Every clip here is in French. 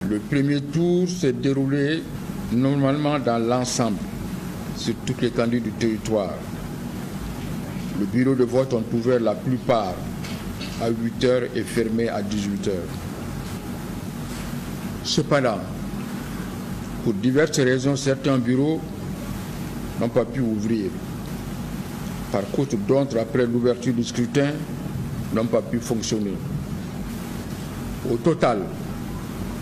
Le premier tour s'est déroulé normalement dans l'ensemble, sur toute l'étendue du territoire. Le bureau de vote ont ouvert la plupart à 8 h et fermé à 18 h. Cependant, pour diverses raisons, certains bureaux n'ont pas pu ouvrir. Par contre, d'autres, après l'ouverture du scrutin, n'ont pas pu fonctionner. Au total,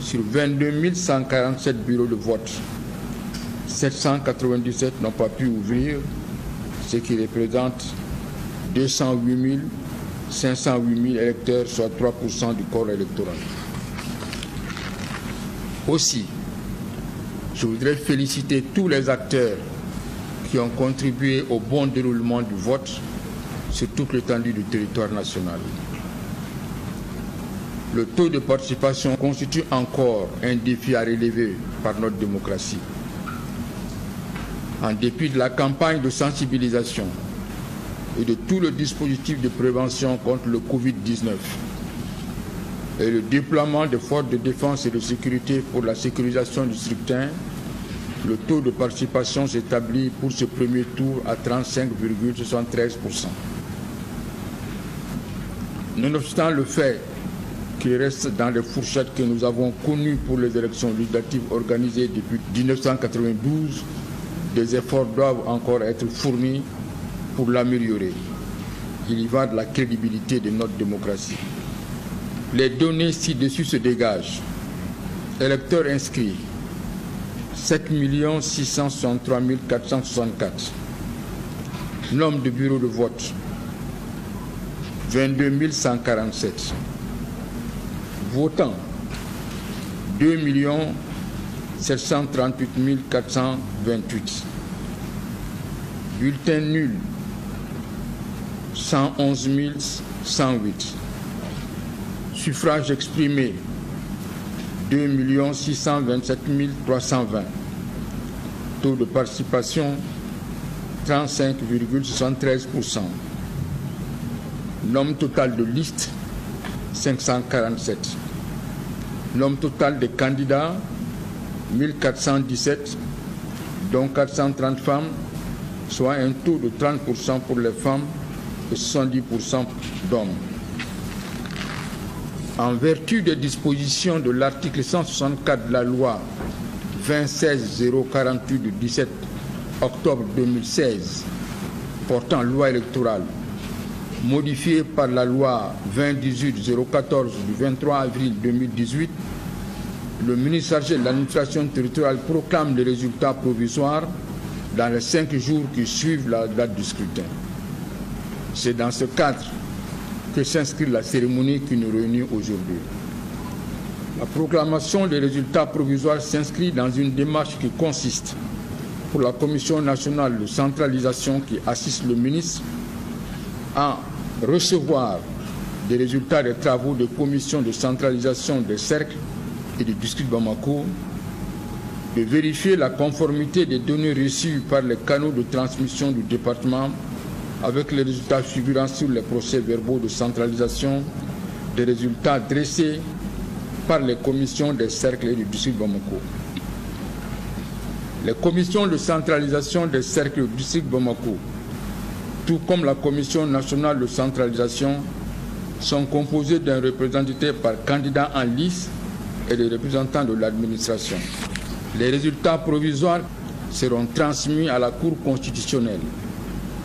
sur 22 147 bureaux de vote, 797 n'ont pas pu ouvrir, ce qui représente 208 508 électeurs, soit 3% du corps électoral. Aussi, je voudrais féliciter tous les acteurs qui ont contribué au bon déroulement du vote sur toute l'étendue du territoire national. Le taux de participation constitue encore un défi à relever par notre démocratie. En dépit de la campagne de sensibilisation et de tout le dispositif de prévention contre le Covid-19 et le déploiement des forces de défense et de sécurité pour la sécurisation du scrutin, le taux de participation s'établit pour ce premier tour à 35,73%. Nonobstant le fait qu'il reste dans les fourchettes que nous avons connues pour les élections législatives organisées depuis 1992, des efforts doivent encore être fournis pour l'améliorer. Il y va de la crédibilité de notre démocratie. Les données ci-dessus se dégagent. Électeurs inscrits, 7 663 464. Nombre de bureaux de vote, 22 147. Votants, 2 738 428. Bulletins nuls, 111 108. Suffrages exprimés, 2 627 320. Taux de participation, 35,73%. Nombre total de listes, 547. Nombre total de candidats, 1417, dont 430 femmes, soit un taux de 30% pour les femmes et 70% d'hommes. En vertu des dispositions de l'article 164 de la loi 2016-048 du 17 octobre 2016 portant loi électorale, modifiée par la loi 2018-014 du 23 avril 2018, le ministre chargé de l'administration territoriale proclame les résultats provisoires dans les 5 jours qui suivent la date du scrutin. C'est dans ce cadre que s'inscrit la cérémonie qui nous réunit aujourd'hui. La proclamation des résultats provisoires s'inscrit dans une démarche qui consiste, pour la Commission nationale de centralisation qui assiste le ministre, à recevoir des résultats des travaux de commission de centralisation des cercles et du district Bamako, de vérifier la conformité des données reçues par les canaux de transmission du département avec les résultats figurant sur les procès-verbaux de centralisation des résultats dressés par les commissions des cercles et du district Bamako. Les commissions de centralisation des cercles du district Bamako, tout comme la commission nationale de centralisation, sont composées d'un représenté par candidat en liste et des représentants de l'administration. Les résultats provisoires seront transmis à la Cour constitutionnelle,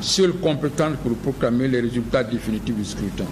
seule compétente pour proclamer les résultats définitifs du scrutin.